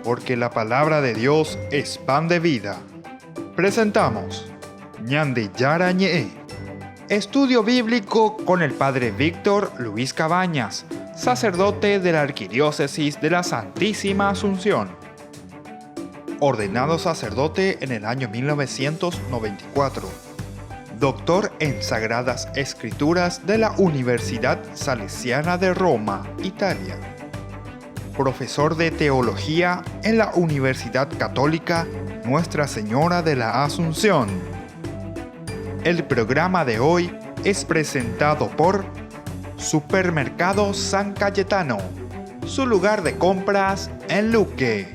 porque la palabra de Dios es pan de vida. Presentamos Ñande Yara Ñe, estudio bíblico con el Padre Víctor Luis Cabañas, sacerdote de la Arquidiócesis de la Santísima Asunción. Ordenado sacerdote en el año 1994. Doctor en Sagradas Escrituras de la Universidad Salesiana de Roma, Italia. Profesor de Teología en la Universidad Católica Nuestra Señora de la Asunción. El programa de hoy es presentado por Supermercado San Cayetano, su lugar de compras en Luque.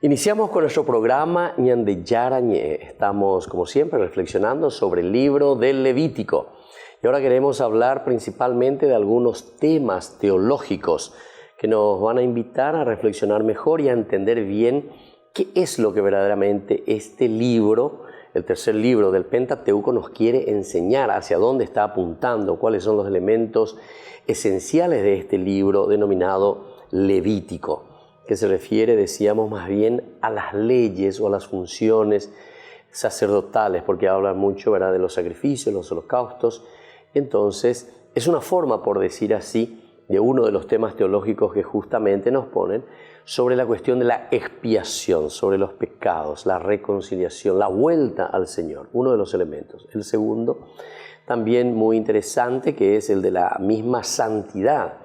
Iniciamos con nuestro programa Ñande Yara Ñe. Estamos, como siempre, reflexionando sobre el libro del Levítico. Y ahora queremos hablar principalmente de algunos temas teológicos que nos van a invitar a reflexionar mejor y a entender bien qué es lo que verdaderamente este libro, el tercer libro del Pentateuco, nos quiere enseñar, hacia dónde está apuntando, cuáles son los elementos esenciales de este libro denominado Levítico, que se refiere, decíamos, más bien a las leyes o a las funciones sacerdotales, porque habla mucho, ¿verdad?, de los sacrificios, los holocaustos. Entonces, es una forma, por decir así, de uno de los temas teológicos que justamente nos ponen sobre la cuestión de la expiación, sobre los pecados, la reconciliación, la vuelta al Señor, uno de los elementos. El segundo, también muy interesante, que es el de la misma santidad,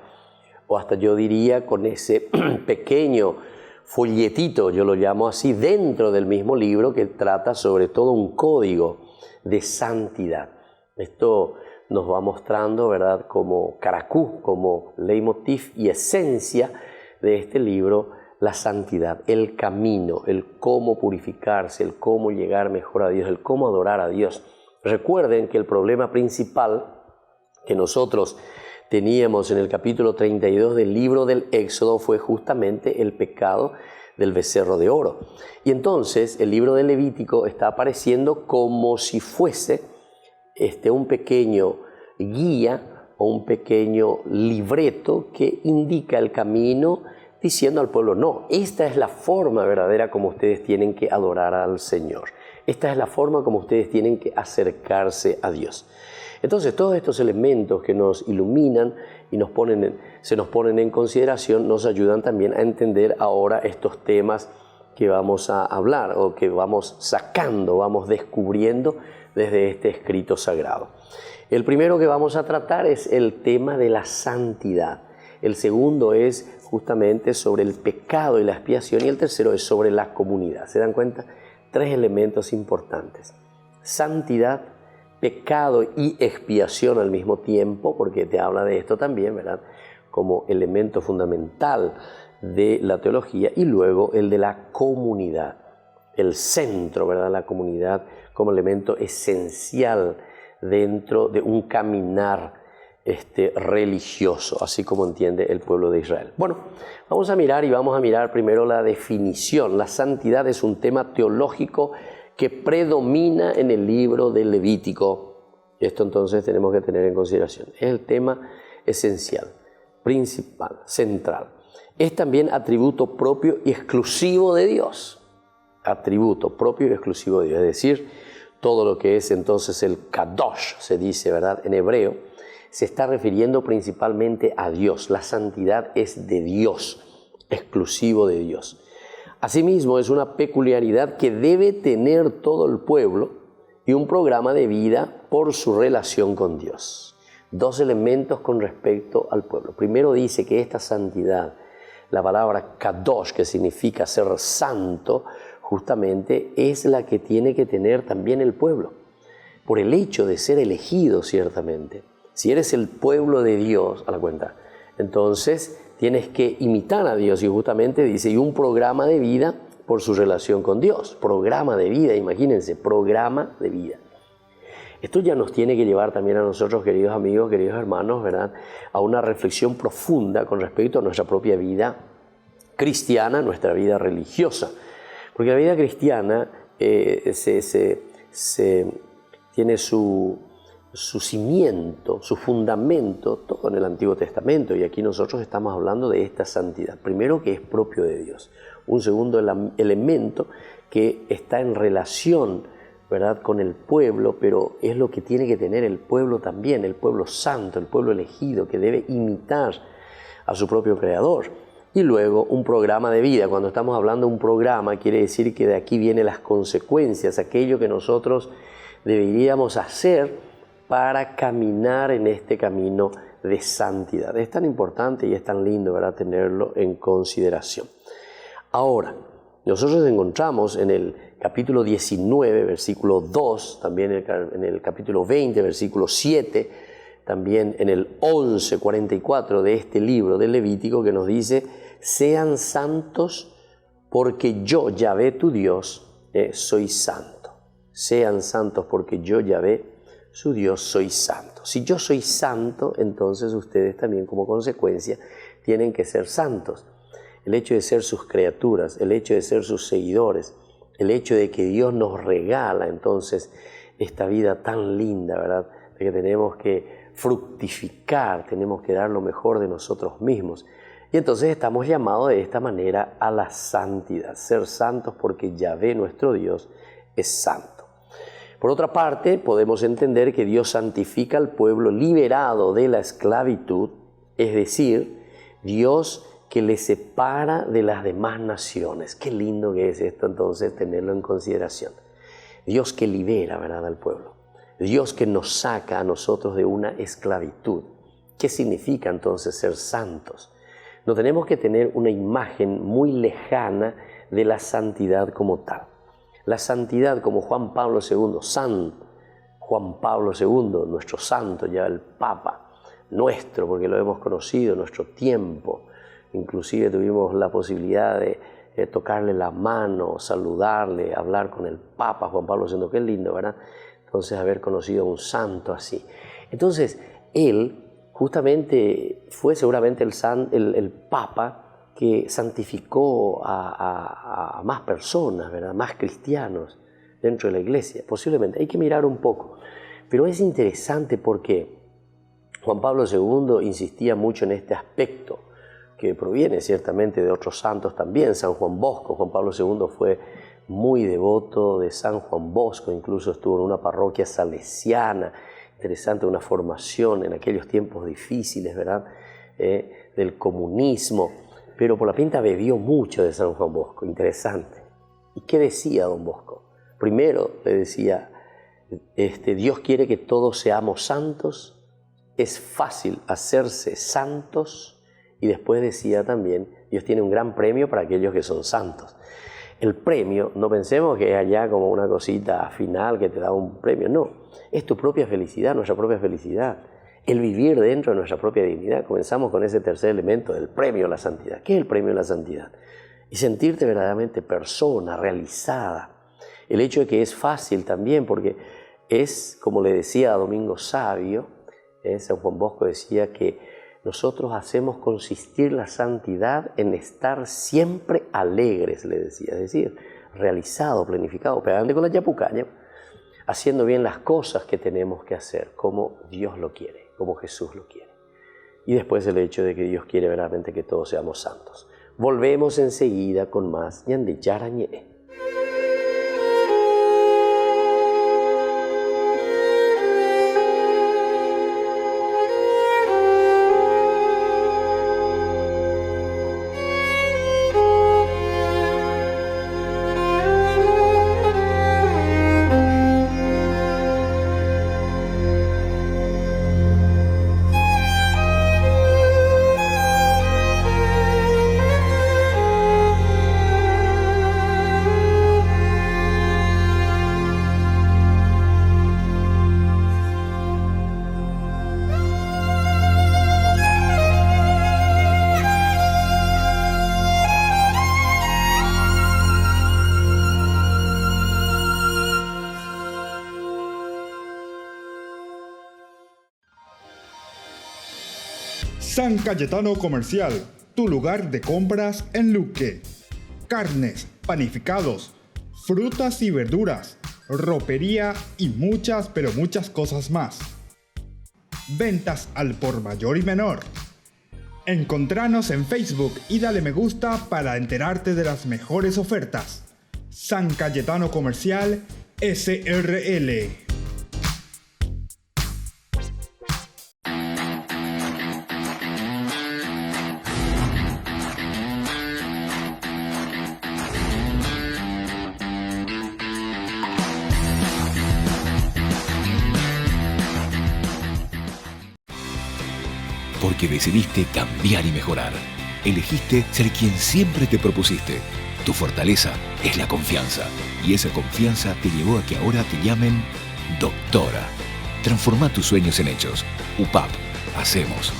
o hasta yo diría con ese pequeño folletito, yo lo llamo así, dentro del mismo libro, que trata sobre todo un código de santidad. Esto nos va mostrando, ¿verdad?, como caracú, como leitmotiv y esencia de este libro, la santidad, el camino, el cómo purificarse, el cómo llegar mejor a Dios, el cómo adorar a Dios. Recuerden que el problema principal que nosotros teníamos en el capítulo 32 del libro del Éxodo fue justamente el pecado del becerro de oro. Y entonces el libro del Levítico está apareciendo como si fuese un pequeño guía o un pequeño libreto que indica el camino, diciendo al pueblo: no, esta es la forma verdadera como ustedes tienen que adorar al Señor. Esta es la forma como ustedes tienen que acercarse a Dios. Entonces, todos estos elementos que nos iluminan y se nos ponen en consideración nos ayudan también a entender ahora estos temas que vamos a hablar o que vamos sacando, vamos descubriendo desde este escrito sagrado. El primero que vamos a tratar es el tema de la santidad. El segundo es justamente sobre el pecado y la expiación, y el tercero es sobre la comunidad. ¿Se dan cuenta? Tres elementos importantes: santidad, pecado y expiación al mismo tiempo, porque te habla de esto también, ¿verdad?, como elemento fundamental de la teología, y luego el de la comunidad, el centro, ¿verdad?, la comunidad como elemento esencial dentro de un caminar religioso, así como entiende el pueblo de Israel. Bueno, vamos a mirar primero la definición. La santidad es un tema teológico que predomina en el libro del Levítico. Esto entonces tenemos que tener en consideración. Es el tema esencial, principal, central. Es también atributo propio y exclusivo de Dios. Atributo propio y exclusivo de Dios. Es decir, todo lo que es entonces el Kadosh, se dice, ¿verdad?, en hebreo, se está refiriendo principalmente a Dios. La santidad es de Dios, exclusivo de Dios. Asimismo, es una peculiaridad que debe tener todo el pueblo y un programa de vida por su relación con Dios. Dos elementos con respecto al pueblo. Primero dice que esta santidad, la palabra kadosh, que significa ser santo, justamente es la que tiene que tener también el pueblo, por el hecho de ser elegido, ciertamente. Si eres el pueblo de Dios, a la cuenta, entonces tienes que imitar a Dios, y justamente dice, y un programa de vida por su relación con Dios. Programa de vida, imagínense, programa de vida. Esto ya nos tiene que llevar también a nosotros, queridos amigos, queridos hermanos, ¿verdad?, a una reflexión profunda con respecto a nuestra propia vida cristiana, nuestra vida religiosa. Porque la vida cristiana tiene su su cimiento, su fundamento, todo en el Antiguo Testamento. Y aquí nosotros estamos hablando de esta santidad. Primero, que es propio de Dios. Un segundo elemento que está en relación, ¿verdad?, con el pueblo, pero es lo que tiene que tener el pueblo también, el pueblo santo, el pueblo elegido, que debe imitar a su propio Creador. Y luego un programa de vida. Cuando estamos hablando de un programa, quiere decir que de aquí vienen las consecuencias, aquello que nosotros deberíamos hacer para caminar en este camino de santidad. Es tan importante y es tan lindo, ¿verdad?, tenerlo en consideración. Ahora, nosotros encontramos en el capítulo 19, versículo 2, también en el capítulo 20, versículo 7, también en el 11, 44 de este libro del Levítico, que nos dice: sean santos porque yo, Yahvé tu Dios, soy santo. Sean santos porque yo, Yahvé, su Dios, soy santo. Si yo soy santo, entonces ustedes también, como consecuencia, tienen que ser santos. El hecho de ser sus criaturas, el hecho de ser sus seguidores, el hecho de que Dios nos regala entonces esta vida tan linda, ¿verdad?, de que tenemos que fructificar, tenemos que dar lo mejor de nosotros mismos. Y entonces estamos llamados de esta manera a la santidad, ser santos porque Yahvé, nuestro Dios, es santo. Por otra parte, podemos entender que Dios santifica al pueblo liberado de la esclavitud, es decir, Dios que le separa de las demás naciones. Qué lindo que es esto, entonces, tenerlo en consideración. Dios que libera, ¿verdad?, al pueblo. Dios que nos saca a nosotros de una esclavitud. ¿Qué significa entonces ser santos? No tenemos que tener una imagen muy lejana de la santidad como tal. La santidad, como Juan Pablo II, San Juan Pablo II, nuestro santo, ya el Papa nuestro, porque lo hemos conocido, nuestro tiempo. Inclusive tuvimos la posibilidad de tocarle la mano, saludarle, hablar con el Papa Juan Pablo II. Qué lindo, ¿verdad? Entonces, haber conocido a un santo así. Entonces, él justamente fue seguramente el Papa que santificó a más personas, ¿verdad?, más cristianos dentro de la iglesia. Posiblemente, hay que mirar un poco. Pero es interesante porque Juan Pablo II insistía mucho en este aspecto, que proviene ciertamente de otros santos también. San Juan Bosco, Juan Pablo II fue muy devoto de San Juan Bosco, incluso estuvo en una parroquia salesiana, interesante, una formación en aquellos tiempos difíciles, ¿verdad?, del comunismo, pero por la pinta bebió mucho de San Juan Bosco, interesante. ¿Y qué decía don Bosco? Primero le decía, Dios quiere que todos seamos santos, es fácil hacerse santos. Y después decía también, Dios tiene un gran premio para aquellos que son santos. El premio, no pensemos que es allá como una cosita final que te da un premio, no. Es tu propia felicidad, nuestra propia felicidad. El vivir dentro de nuestra propia dignidad. Comenzamos con ese tercer elemento del premio a la santidad. ¿Qué es el premio a la santidad? Y sentirte verdaderamente persona, realizada. El hecho de que es fácil también, porque es, como le decía a Domingo Sabio, San Juan Bosco decía que nosotros hacemos consistir la santidad en estar siempre alegres, le decía, es decir, realizado, planificado, pegando con la yapucaña, haciendo bien las cosas que tenemos que hacer, como Dios lo quiere, como Jesús lo quiere. Y después el hecho de que Dios quiere verdaderamente que todos seamos santos. Volvemos enseguida con más Ñande Yarañe. San Cayetano Comercial, tu lugar de compras en Luque. Carnes, panificados, frutas y verduras, ropería y muchas, pero muchas cosas más. ventas al por mayor y menor. Encontranos en Facebook y dale me gusta para enterarte de las mejores ofertas. San Cayetano Comercial SRL. Porque decidiste cambiar y mejorar. Elegiste ser quien siempre te propusiste. Tu fortaleza es la confianza. Y esa confianza te llevó a que ahora te llamen doctora. Transforma tus sueños en hechos. UPAP. Hacemos.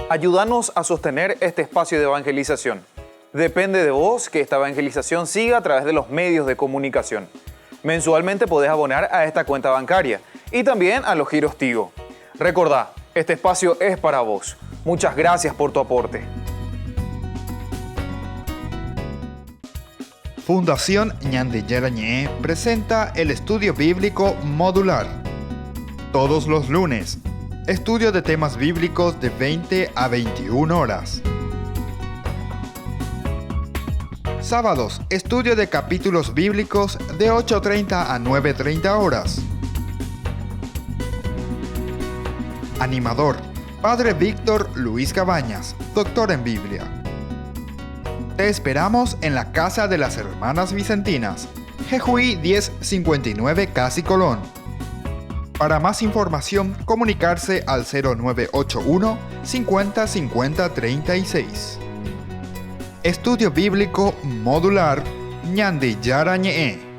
Ayúdanos a sostener este espacio de evangelización. Depende de vos que esta evangelización siga a través de los medios de comunicación. Mensualmente podés abonar a esta cuenta bancaria y también a los giros Tigo. Recordá, este espacio es para vos. Muchas gracias por tu aporte. Fundación Ñande Yarañé presenta el estudio bíblico modular. Todos los lunes, estudio de temas bíblicos de 20 a 21 horas. Sábados, estudio de capítulos bíblicos de 8:30 a 9:30 horas. Animador, Padre Víctor Luis Cabañas, doctor en Biblia. Te esperamos en la Casa de las Hermanas Vicentinas, Jejuí 1059 Casi Colón. Para más información, comunicarse al 0981 50 50 36. Estudio Bíblico Modular Ñande Yarañé.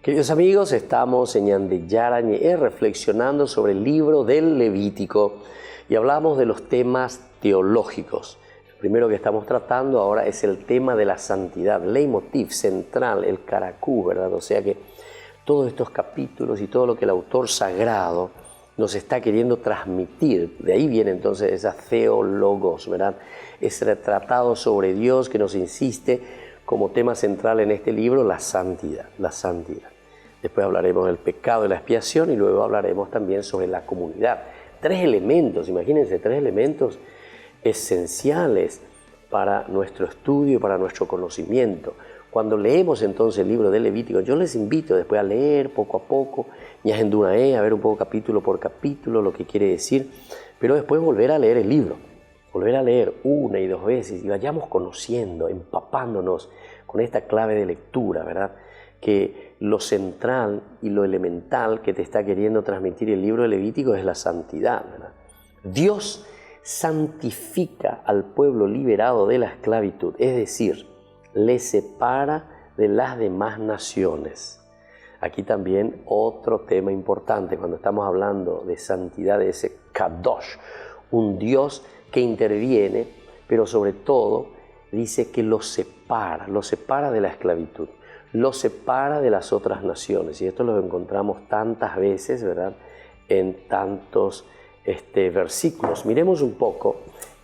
Queridos amigos, estamos en Ñande Yarañé reflexionando sobre el libro del Levítico y hablamos de los temas teológicos. El primero que estamos tratando ahora es el tema de la santidad, leitmotiv central, el caracú, ¿verdad? O sea que todos estos capítulos y todo lo que el autor sagrado nos está queriendo transmitir, de ahí viene entonces esa theologos, ¿verdad? Ese tratado sobre Dios que nos insiste como tema central en este libro, la santidad, la santidad. Después hablaremos del pecado y la expiación y luego hablaremos también sobre la comunidad. 3 elementos, imagínense, 3 elementos esenciales para nuestro estudio y para nuestro conocimiento. Cuando leemos entonces el libro del Levítico, yo les invito después a leer poco a poco, a ver un poco capítulo por capítulo lo que quiere decir, pero después volver a leer el libro, volver a leer 1 y 2 veces y vayamos conociendo, empapándonos con esta clave de lectura, ¿verdad? Que lo central y lo elemental que te está queriendo transmitir el libro de Levítico es la santidad, ¿verdad? Dios santifica al pueblo liberado de la esclavitud, es decir, le separa de las demás naciones. Aquí también otro tema importante cuando estamos hablando de santidad, de ese Kadosh, un Dios que interviene, pero sobre todo dice que lo separa de la esclavitud, lo separa de las otras naciones. Y esto lo encontramos tantas veces, ¿verdad? En tantos versículos. Miremos un poco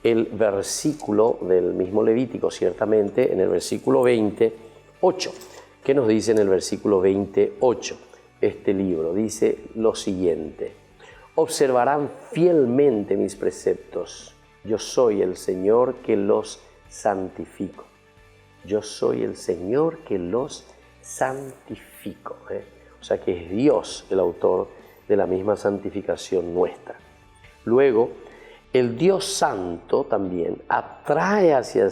el versículo del mismo Levítico, ciertamente, en el versículo 28. ¿Qué nos dice en el versículo 28? Este libro dice lo siguiente: observarán fielmente mis preceptos. Yo soy el Señor que los santifico. Yo soy el Señor que los santifico. O sea que es Dios el autor de la misma santificación nuestra. Luego, el Dios Santo también atrae hacia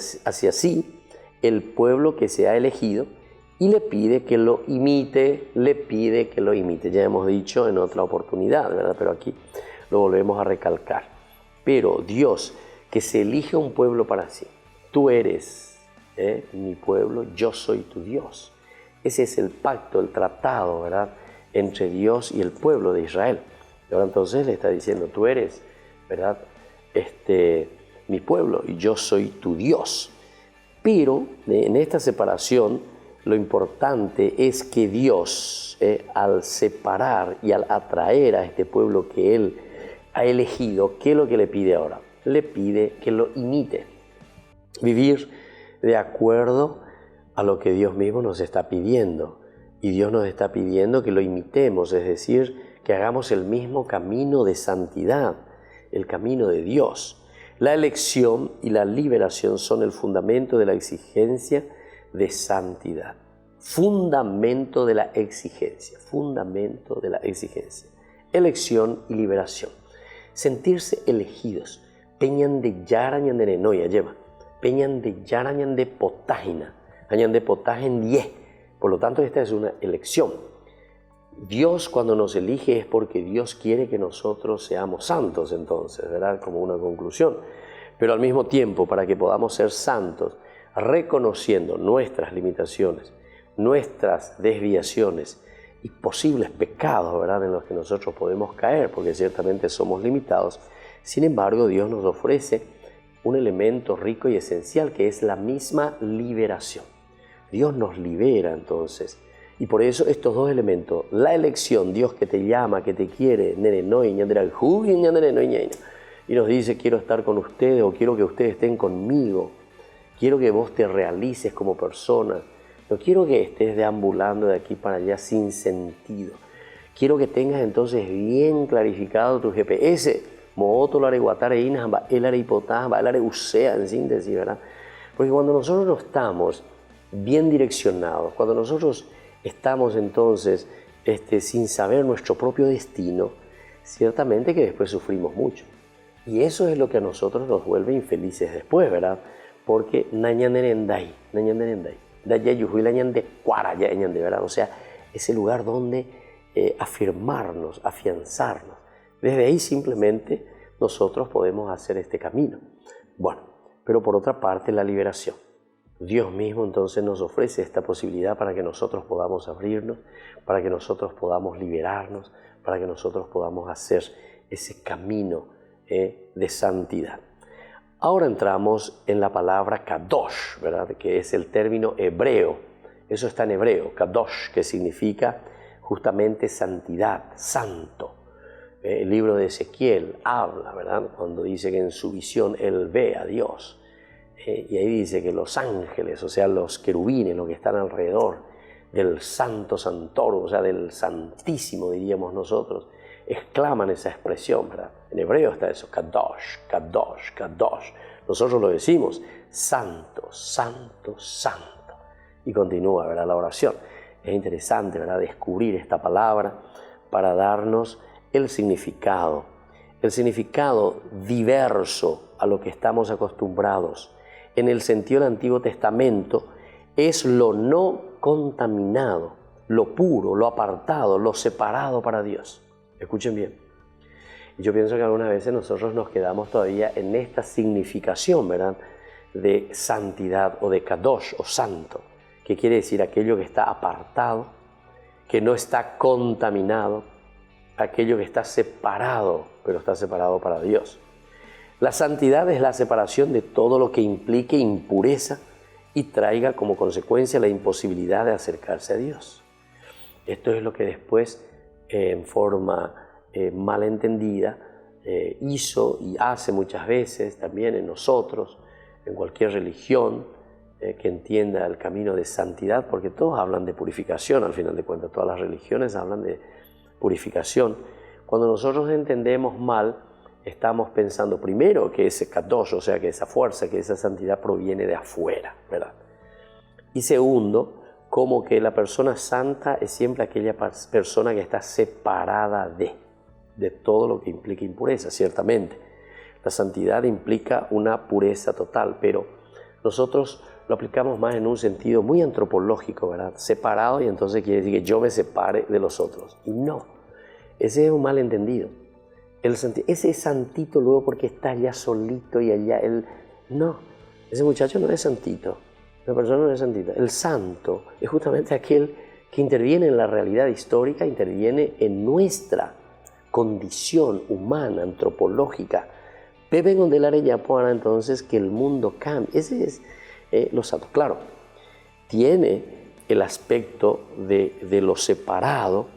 sí el pueblo que se ha elegido y le pide que lo imite, Ya hemos dicho en otra oportunidad, ¿verdad? Pero aquí lo volvemos a recalcar. Pero Dios, que se elige un pueblo para sí. Tú eres mi pueblo, yo soy tu Dios. Ese es el pacto, el tratado, ¿verdad? Entre Dios y el pueblo de Israel. Y ahora entonces le está diciendo, tú eres, ¿verdad? Mi pueblo y yo soy tu Dios. Pero en esta separación lo importante es que Dios, al separar y al atraer a este pueblo que Él ha elegido, ¿qué es lo que le pide ahora? Le pide que lo imite, vivir de acuerdo a lo que Dios mismo nos está pidiendo. Y Dios nos está pidiendo que lo imitemos, es decir, que hagamos el mismo camino de santidad, el camino de Dios. La elección y la liberación son el fundamento de la exigencia de santidad. Fundamento de la exigencia, fundamento de la exigencia. Elección y liberación. Sentirse elegidos. Peñan de yara ñandere noya lleva. Peñan de yara ñande potágina. Añande potágen 10. Por lo tanto, esta es una elección. Dios, cuando nos elige, es porque Dios quiere que nosotros seamos santos, entonces, ¿verdad? Como una conclusión. Pero al mismo tiempo, para que podamos ser santos, reconociendo nuestras limitaciones, nuestras desviaciones y posibles pecados, ¿verdad?, en los que nosotros podemos caer, porque ciertamente somos limitados. Sin embargo, Dios nos ofrece un elemento rico y esencial, que es la misma liberación. Dios nos libera entonces, y por eso estos dos elementos, la elección, Dios que te llama, que te quiere, y nos dice: quiero estar con ustedes, o quiero que ustedes estén conmigo, quiero que vos te realices como persona, no quiero que estés deambulando de aquí para allá sin sentido, quiero que tengas entonces bien clarificado tu GPS, en síntesis, ¿verdad? Porque cuando nosotros no estamos bien direccionados, cuando nosotros estamos entonces sin saber nuestro propio destino, ciertamente que después sufrimos mucho. Y eso es lo que a nosotros nos vuelve infelices después, ¿verdad? Porque ¿verdad? O sea, ese lugar donde afirmarnos, afianzarnos. Desde ahí simplemente nosotros podemos hacer este camino. Bueno, pero por otra parte, la liberación. Dios mismo entonces nos ofrece esta posibilidad para que nosotros podamos abrirnos, para que nosotros podamos liberarnos, para que nosotros podamos hacer ese camino de santidad. Ahora entramos en la palabra kadosh, ¿verdad?, que es el término hebreo. Eso está en hebreo, kadosh, que significa justamente santidad, santo. El libro de Ezequiel habla, ¿verdad?, cuando dice que en su visión él ve a Dios. Y ahí dice que los ángeles, o sea, los querubines, los que están alrededor del santo santorum, o sea, del santísimo, diríamos nosotros, exclaman esa expresión, ¿verdad? En hebreo está eso, kadosh, kadosh, kadosh. Nosotros lo decimos, santo, santo, santo. Y continúa, ¿verdad?, la oración. Es interesante, ¿verdad?, descubrir esta palabra para darnos el significado diverso a lo que estamos acostumbrados. En el sentido del Antiguo Testamento, es lo no contaminado, lo puro, lo apartado, lo separado para Dios. Escuchen bien. Yo pienso que algunas veces nosotros nos quedamos todavía en esta significación, ¿verdad?, de santidad o de kadosh o santo, que quiere decir aquello que está apartado, que no está contaminado, aquello que está separado, pero está separado para Dios. La santidad es la separación de todo lo que implique impureza y traiga como consecuencia la imposibilidad de acercarse a Dios. Esto es lo que después, en forma malentendida, hizo y hace muchas veces también en nosotros, en cualquier religión que entienda el camino de santidad, porque todos hablan de purificación, al final de cuentas, todas las religiones hablan de purificación. Cuando nosotros entendemos mal, estamos pensando primero que ese kadosh, o sea, que esa fuerza, que esa santidad proviene de afuera, ¿verdad? Y segundo, como que la persona santa es siempre aquella persona que está separada de todo lo que implica impureza, ciertamente. La santidad implica una pureza total, pero nosotros lo aplicamos más en un sentido muy antropológico, ¿verdad? Separado, y entonces quiere decir que yo me separe de los otros. Y no, ese es un malentendido. Ese es santito luego porque está allá solito y allá él... No, ese muchacho no es santito, la persona no es santita. El santo es justamente aquel que interviene en la realidad histórica, interviene en nuestra condición humana, antropológica. Pepe con del areya para entonces que el mundo cambie. Ese es lo santo. Claro, tiene el aspecto de lo separado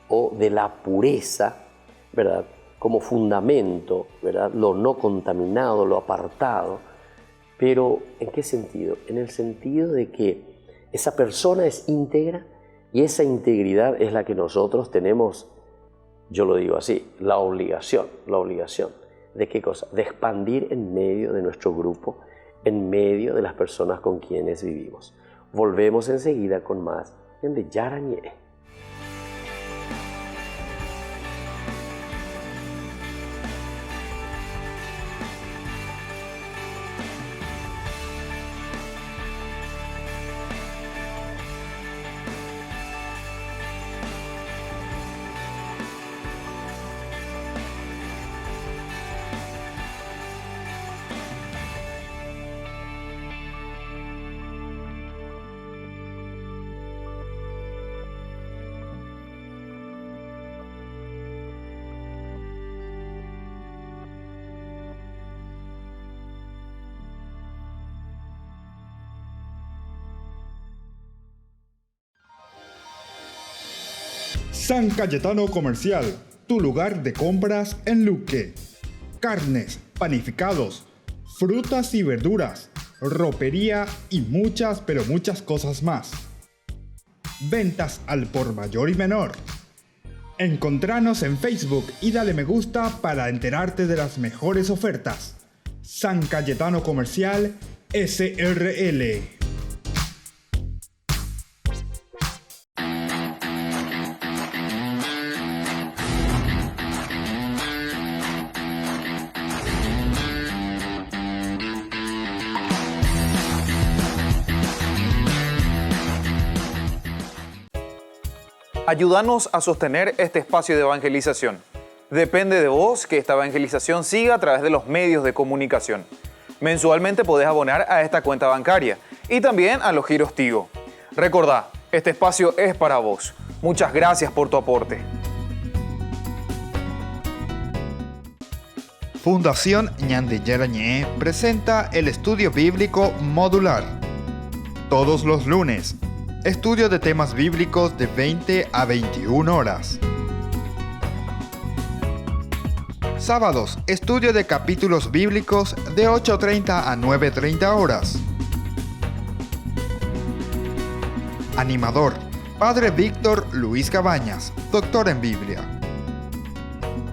o de la pureza, ¿verdad?, como fundamento, ¿verdad?, lo no contaminado, lo apartado. Pero, ¿en qué sentido? En el sentido de que esa persona es íntegra y esa integridad es la que nosotros tenemos, yo lo digo así, la obligación. ¿De qué cosa? De expandir en medio de nuestro grupo, en medio de las personas con quienes vivimos. Volvemos enseguida con más de Yarañé. San Cayetano Comercial, tu lugar de compras en Luque. Carnes, panificados, frutas y verduras, ropería y muchas, pero muchas cosas más. Ventas al por mayor y menor. Encontranos en Facebook y dale me gusta para enterarte de las mejores ofertas. San Cayetano Comercial, SRL. Ayúdanos a sostener este espacio de evangelización. Depende de vos que esta evangelización siga a través de los medios de comunicación. Mensualmente podés abonar a esta cuenta bancaria y también a los giros Tigo. Recordá, este espacio es para vos. Muchas gracias por tu aporte. Fundación Ñande Yarañé presenta el estudio bíblico modular. Todos los lunes, estudio de temas bíblicos de 20 a 21 horas. Sábados, estudio de capítulos bíblicos de 8:30 a 9:30 horas. Animador, Padre Víctor Luis Cabañas, doctor en Biblia.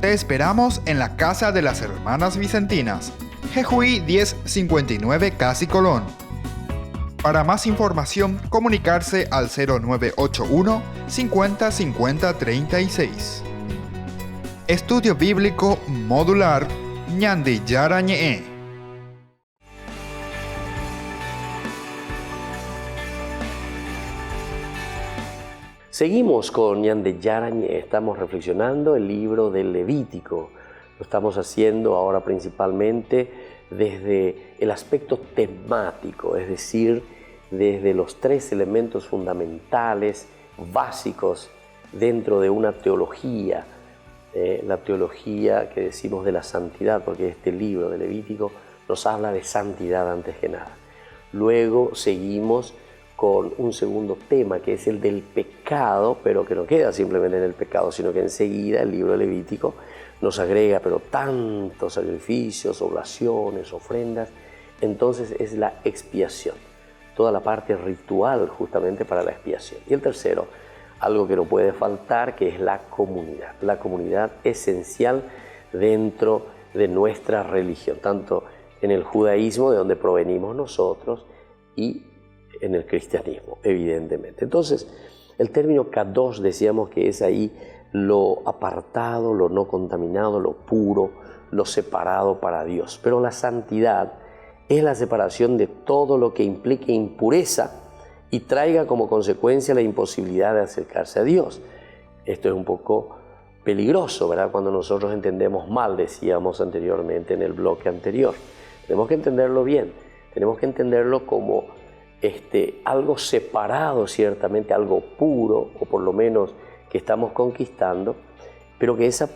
Te esperamos en la Casa de las Hermanas Vicentinas, Jejuí 1059 Casi Colón. Para más información, comunicarse al 0981 50 50 36. Estudio Bíblico Modular Ñande Yarañé. Seguimos con Ñande Yarañé, estamos reflexionando el libro del Levítico. Lo estamos haciendo ahora principalmente desde el aspecto temático, es decir, desde los tres elementos fundamentales, básicos dentro de una teología, la teología que decimos de la santidad, porque este libro de Levítico nos habla de santidad antes que nada. Luego seguimos con un segundo tema que es el del pecado, pero que no queda simplemente en el pecado, sino que enseguida el libro de Levítico nos agrega pero tantos sacrificios, oblaciones, ofrendas. Entonces es la expiación, toda la parte ritual justamente para la expiación. Y el tercero, algo que no puede faltar, que es la comunidad esencial dentro de nuestra religión, tanto en el judaísmo, de donde provenimos nosotros, y en el cristianismo, evidentemente. Entonces, el término kadosh decíamos que es ahí lo apartado, lo no contaminado, lo puro, lo separado para Dios. Pero la santidad es la separación de todo lo que implique impureza y traiga como consecuencia la imposibilidad de acercarse a Dios. Esto es un poco peligroso, ¿verdad? Cuando nosotros entendemos mal, decíamos anteriormente en el bloque anterior. Tenemos que entenderlo bien, tenemos que entenderlo como algo separado, ciertamente, algo puro, o por lo menos que estamos conquistando, pero que esa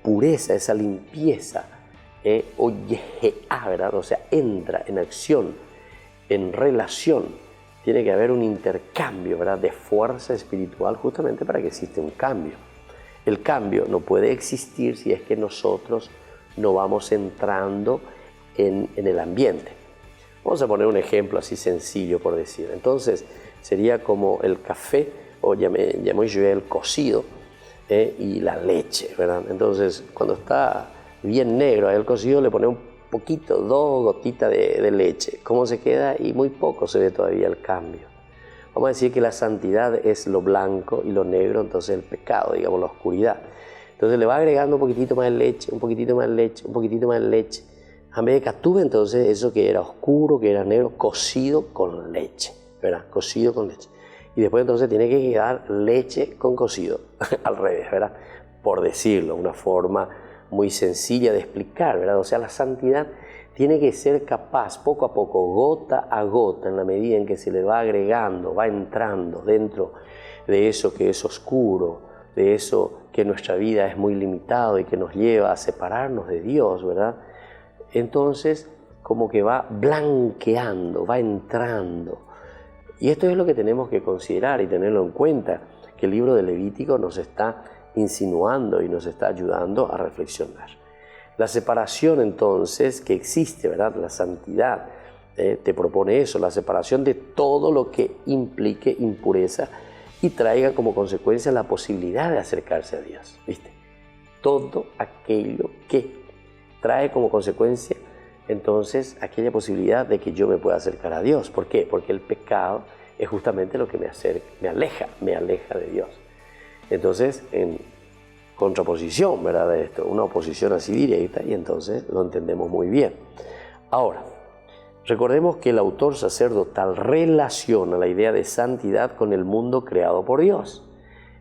pureza, esa limpieza, ¿verdad? O sea, entra en acción, en relación. Tiene que haber un intercambio, ¿verdad?, de fuerza espiritual justamente para que exista un cambio. El cambio no puede existir si es que nosotros no vamos entrando en el ambiente. Vamos a poner un ejemplo así sencillo por decir. Entonces, sería como el café, o llamó yo el cocido, y la leche, ¿verdad? Entonces, cuando está bien negro, el cocido le pone un poquito, 2 gotitas de leche. ¿Cómo se queda? Y muy poco se ve todavía el cambio. Vamos a decir que la santidad es lo blanco y lo negro, entonces el pecado, digamos, la oscuridad. Entonces le va agregando un poquitito más de leche, un poquitito más de leche, un poquitito más de leche. A medida que tuve entonces eso que era oscuro, que era negro, cocido con leche, ¿verdad? Cocido con leche. Y después entonces tiene que quedar leche con cocido, al revés, ¿verdad? Por decirlo, una forma muy sencilla de explicar, ¿verdad? O sea, la santidad tiene que ser capaz, poco a poco, gota a gota, en la medida en que se le va agregando, va entrando dentro de eso que es oscuro, de eso que nuestra vida es muy limitado y que nos lleva a separarnos de Dios, ¿verdad? Entonces, como que va blanqueando, va entrando. Y esto es lo que tenemos que considerar y tenerlo en cuenta, que el libro de Levítico nos está insinuando y nos está ayudando a reflexionar. La separación entonces que existe, ¿verdad? La santidad te propone eso, la separación de todo lo que implique impureza y traiga como consecuencia la posibilidad de acercarse a Dios, ¿viste? Todo aquello que trae como consecuencia entonces aquella posibilidad de que yo me pueda acercar a Dios. ¿Por qué? Porque el pecado es justamente lo que me aleja de Dios. Entonces, en contraposición, ¿verdad? De esto, una oposición así directa, y entonces lo entendemos muy bien. Ahora, recordemos que el autor sacerdotal relaciona la idea de santidad con el mundo creado por Dios.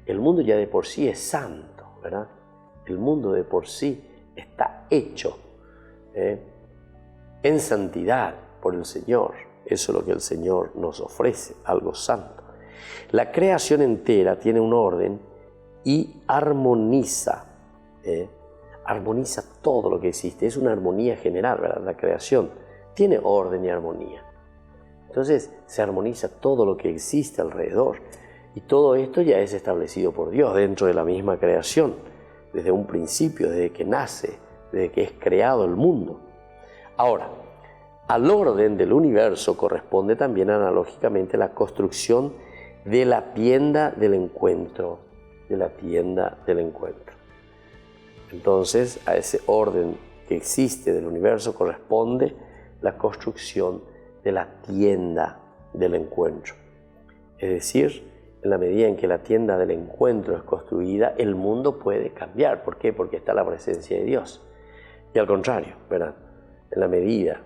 El mundo ya de por sí es santo, ¿verdad? El mundo de por sí está hecho en santidad por el Señor. Eso es lo que el Señor nos ofrece, algo santo. La creación entera tiene un orden y armoniza todo lo que existe. Es una armonía general, ¿verdad? La creación tiene orden y armonía. Entonces se armoniza todo lo que existe alrededor. Y todo esto ya es establecido por Dios dentro de la misma creación, desde un principio, desde que nace, desde que es creado el mundo. Ahora, al orden del universo corresponde también analógicamente la construcción de la tienda del encuentro, Entonces, a ese orden que existe del universo corresponde la construcción de la tienda del encuentro. Es decir, en la medida en que la tienda del encuentro es construida, el mundo puede cambiar. ¿Por qué? Porque está la presencia de Dios. Y al contrario, ¿verdad? En la medida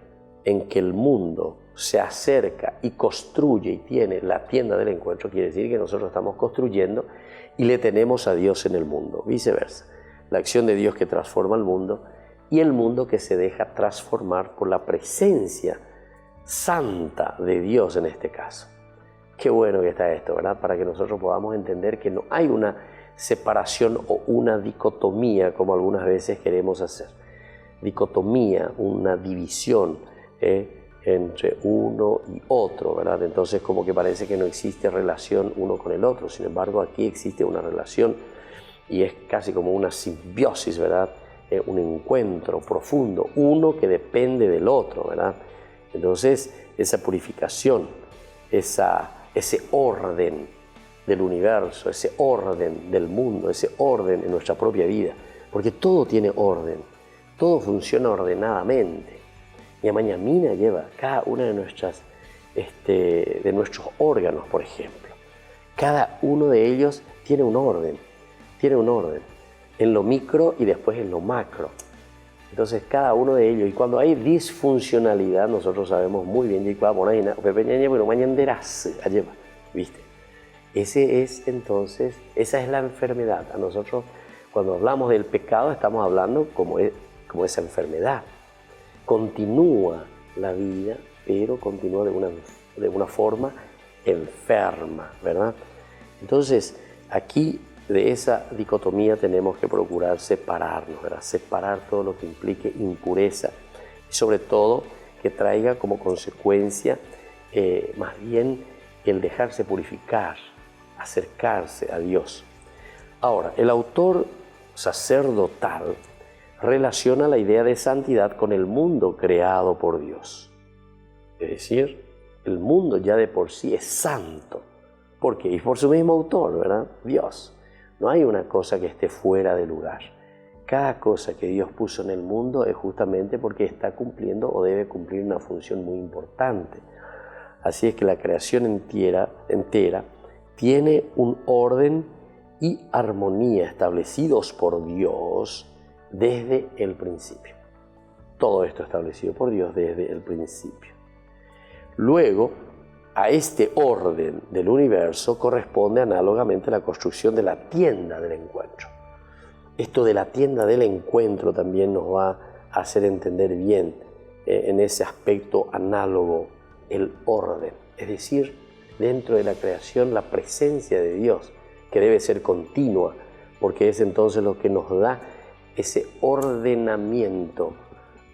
en que el mundo se acerca y construye y tiene la tienda del encuentro, quiere decir que nosotros estamos construyendo y le tenemos a Dios en el mundo, viceversa. La acción de Dios que transforma el mundo y el mundo que se deja transformar por la presencia santa de Dios en este caso. Qué bueno que está esto, ¿verdad? Para que nosotros podamos entender que no hay una separación o una dicotomía como algunas veces queremos hacer. Dicotomía, una división entre uno y otro, ¿verdad? Entonces como que parece que no existe relación uno con el otro. Sin embargo, aquí existe una relación y es casi como una simbiosis, ¿verdad? Un encuentro profundo, uno que depende del otro, ¿verdad? Entonces, esa purificación, ese orden del universo, ese orden del mundo, ese orden en nuestra propia vida, porque todo tiene orden, todo funciona ordenadamente. Y Mañamina lleva cada una de nuestros órganos, por ejemplo. Cada uno de ellos tiene un orden, en lo micro y después en lo macro. Entonces cada uno de ellos, y cuando hay disfuncionalidad, nosotros sabemos muy bien, ¿viste? Esa es la enfermedad. A nosotros, cuando hablamos del pecado, estamos hablando como esa enfermedad. Continúa la vida, pero continúa de una forma enferma, ¿verdad? Entonces, aquí de esa dicotomía tenemos que procurar separarnos, ¿verdad? Separar todo lo que implique impureza y sobre todo que traiga como consecuencia más bien el dejarse purificar, acercarse a Dios. Ahora, el autor sacerdotal relaciona la idea de santidad con el mundo creado por Dios. Es decir, el mundo ya de por sí es santo. ¿Por qué? Y por su mismo autor, ¿verdad? Dios. No hay una cosa que esté fuera de lugar. Cada cosa que Dios puso en el mundo es justamente porque está cumpliendo o debe cumplir una función muy importante. Así es que la creación entera tiene un orden y armonía establecidos por Dios desde el principio. Todo esto establecido por Dios desde el principio. Luego, a este orden del universo corresponde análogamente la construcción de la tienda del encuentro. Esto de la tienda del encuentro también nos va a hacer entender bien en ese aspecto análogo el orden, es decir, dentro de la creación la presencia de Dios, que debe ser continua, porque es entonces lo que nos da ese ordenamiento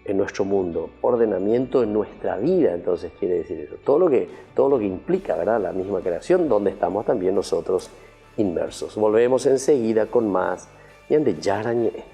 en nuestro mundo, ordenamiento en nuestra vida. Entonces quiere decir eso, todo lo que implica, ¿verdad?, la misma creación, donde estamos también nosotros inmersos. Volvemos enseguida con más Ñande Yarañe.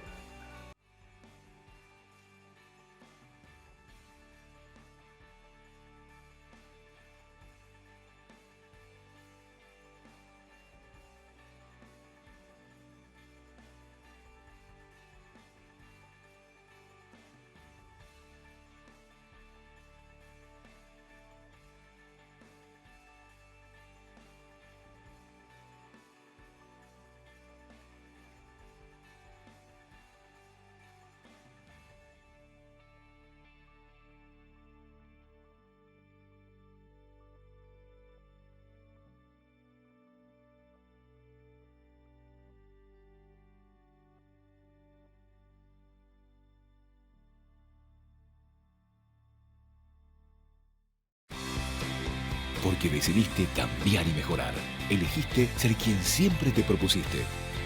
Porque decidiste cambiar y mejorar. Elegiste ser quien siempre te propusiste.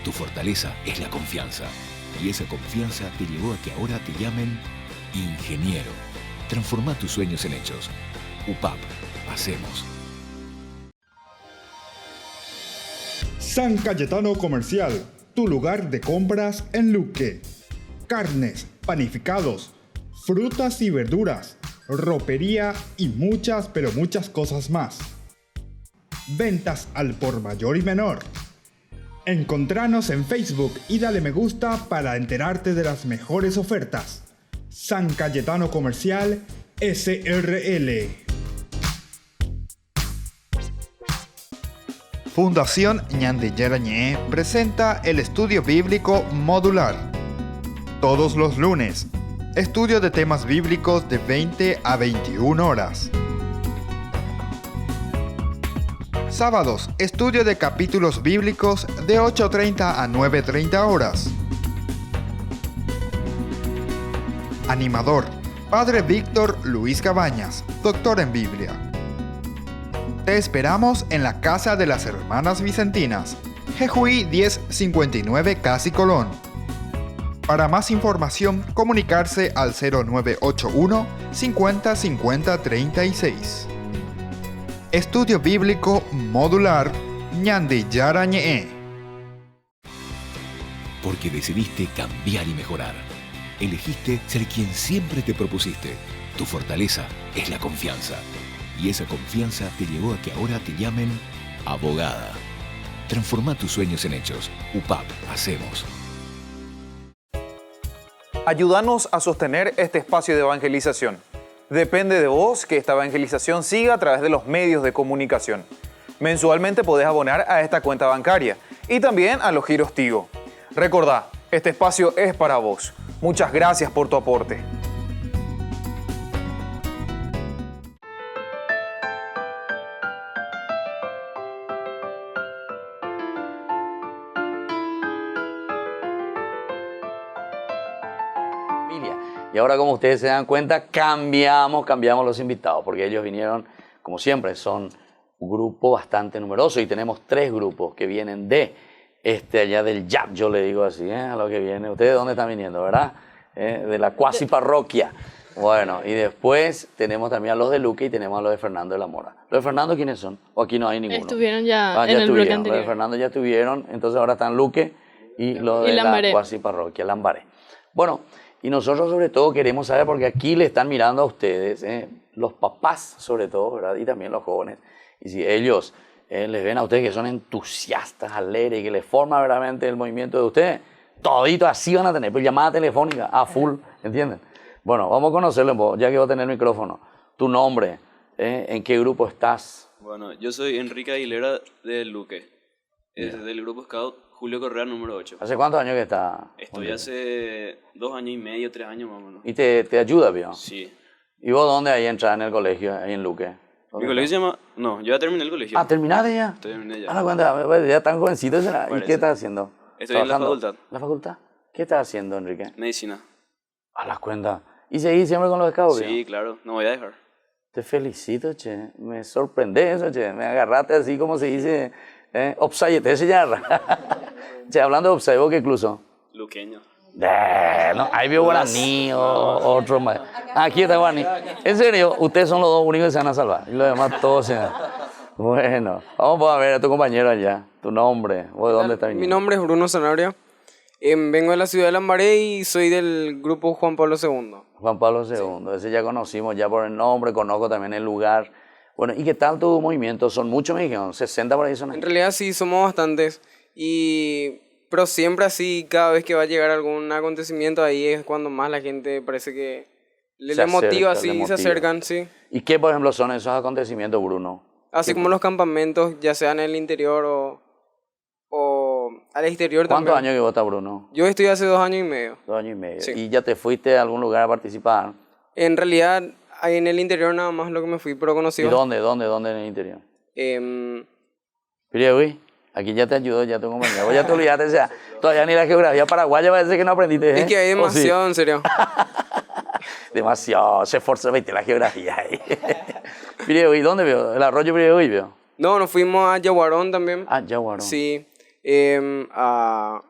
Tu fortaleza es la confianza. Y esa confianza te llevó a que ahora te llamen ingeniero. Transforma tus sueños en hechos. UPAP. Hacemos. San Cayetano Comercial, tu lugar de compras en Luque. Carnes, panificados, frutas y verduras, ropería y muchas, pero muchas cosas más. Ventas al por mayor y menor. Encontranos en Facebook y dale me gusta para enterarte de las mejores ofertas. San Cayetano Comercial SRL. Fundación Ñande Yarañe presenta el estudio bíblico modular. Todos los lunes, estudio de temas bíblicos de 20 a 21 horas. Sábados, estudio de capítulos bíblicos de 8:30 a 9:30 horas. Animador, Padre Víctor Luis Cabañas, doctor en Biblia. Te esperamos en la Casa de las Hermanas Vicentinas, Jejuí 1059 Casi Colón. Para más información, comunicarse al 0981 50 50 36. Estudio Bíblico Modular Ñande Yarañe. Porque decidiste cambiar y mejorar. Elegiste ser quien siempre te propusiste. Tu fortaleza es la confianza. Y esa confianza te llevó a que ahora te llamen abogada. Transforma tus sueños en hechos. UPAP. Hacemos. Ayúdanos a sostener este espacio de evangelización. Depende de vos que esta evangelización siga a través de los medios de comunicación. Mensualmente podés abonar a esta cuenta bancaria y también a los giros Tigo. Recordá, este espacio es para vos. Muchas gracias por tu aporte. Y ahora, como ustedes se dan cuenta, cambiamos los invitados, porque ellos vinieron, como siempre, son un grupo bastante numeroso y tenemos 3 grupos que vienen de allá del YAP, yo le digo así, a lo que viene. ¿Ustedes de dónde están viniendo, verdad? De la cuasi parroquia. Bueno, y después tenemos también a los de Luque y tenemos a los de Fernando de la Mora. ¿Los de Fernando quiénes son? ¿O aquí no hay ninguno? Estuvieron ya en el bloque anterior. Los de Fernando ya estuvieron, entonces ahora están Luque y los de la cuasi parroquia, Lambaré. Bueno, Y nosotros sobre todo queremos saber, porque aquí le están mirando a ustedes, los papás sobre todo, ¿verdad? Y también los jóvenes. Y si ellos les ven a ustedes que son entusiastas, alegres, y que les forma verdaderamente el movimiento de ustedes, todito así van a tener, pues llamada telefónica a full, ¿entienden? Bueno, vamos a conocerlo un poco, ya que voy a tener el micrófono. Tu nombre, ¿en qué grupo estás? Bueno, yo soy Enrique Aguilera de Luque, es del grupo Scout Julio Correa número 8. ¿Hace cuántos años que estás? Estoy hace 2 años y medio, 3 años más o menos. ¿Y te ayuda, vio? Sí. ¿Y vos dónde ahí entras en el colegio, ahí en Luque? Mi colegio se llama... No, yo ya terminé el colegio. Ah, ¿terminaste ya? Terminé ya. A la cuenta, ya tan jovencito será. ¿Y Parece. qué estás haciendo? Estoy en la facultad. ¿La facultad? ¿Qué estás haciendo, Enrique? Medicina. A la cuenta. ¿Y seguís siempre con los scouts? Sí, claro, no voy a dejar. Te felicito, che. Me sorprende eso, che. Me agarraste así como se dice, upside, se llama. Che, hablando de upside, ¿vos qué incluso? Luqueño. No, ahí veo guaraní o otro más. Aquí está guaraní. En serio, ustedes son los dos únicos que se van a salvar. Y los demás todos se van. Bueno, vamos a ver a tu compañero allá. Tu nombre. ¿Vos de dónde estás viniendo? Mi nombre es Bruno Sanabria. Vengo de la ciudad de Lambaré y soy del grupo Juan Pablo II. Juan Pablo II. Ese ya conocimos ya por el nombre, conozco también el lugar. Bueno, ¿y qué tal tu movimiento? ¿Son muchos, me dijeron? ¿60 por ahí son ahí? En realidad sí, somos bastantes. Pero siempre así, cada vez que va a llegar algún acontecimiento, ahí es cuando más la gente parece que le motiva, así, se acercan, sí. ¿Y qué, por ejemplo, son esos acontecimientos, Bruno? Así como los campamentos, ya sea en el interior o al exterior también. ¿Cuántos años que vos estás, Bruno? Yo estoy hace 2 años y medio. 2 años y medio. Sí. ¿Y ya te fuiste a algún lugar a participar? En realidad, ahí en el interior nada más lo que me fui, pero conocí... ¿Y dónde en el interior? Uy, aquí ya te ayudó, ya tu compañero. Vos ya te olvidaste, o sea, todavía ni la geografía paraguaya parece que no aprendiste, ¿eh? Es que hay demasiado, sí? en serio. Demasiado, se esforzó, viste la geografía ahí. Uy, ¿dónde veo? ¿El arroyo Uy veo? No, nos fuimos a Yaguarón también. Ah, Yaguarón. Sí. A...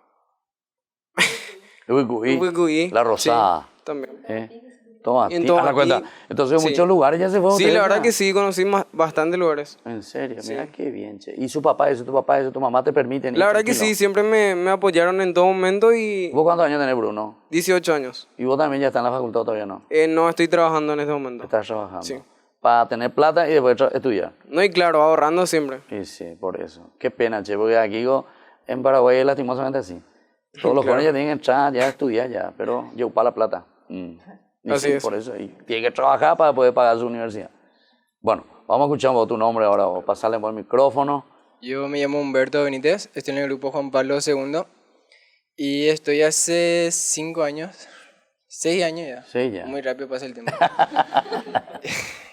Uy, La Rosada. Sí, también. Toma, Y en a la cuenta. Entonces, sí. muchos lugares ya se fue. Sí, la verdad que sí, conocí bastantes lugares. En serio, Sí. mira qué bien, che. ¿Y su papá, eso, tu papá, eso, tu mamá te permiten? La verdad que sí, siempre me apoyaron en todo momento y... ¿Vos cuántos años tenés, Bruno? 18 años. ¿Y vos también ya estás en la facultad o todavía no? No estoy trabajando en este momento. Estás trabajando. Sí. Para tener plata y después estudiar. No, y claro, ahorrando siempre. Y sí, por eso. Qué pena, che, porque aquí en Paraguay es lastimosamente así. Todos los jóvenes ya tienen que entrar, ya estudiar, ya, pero yo para la plata. Y Así sí, es. por eso. Y tiene que trabajar para poder pagar su universidad. Bueno, vamos a escuchar un poco tu nombre ahora, vos pasarle por el micrófono. Yo me llamo Humberto Benítez, estoy en el grupo Juan Pablo II y estoy hace 5 años, 6 años ya. Sí, ya. Muy rápido pasa el tiempo.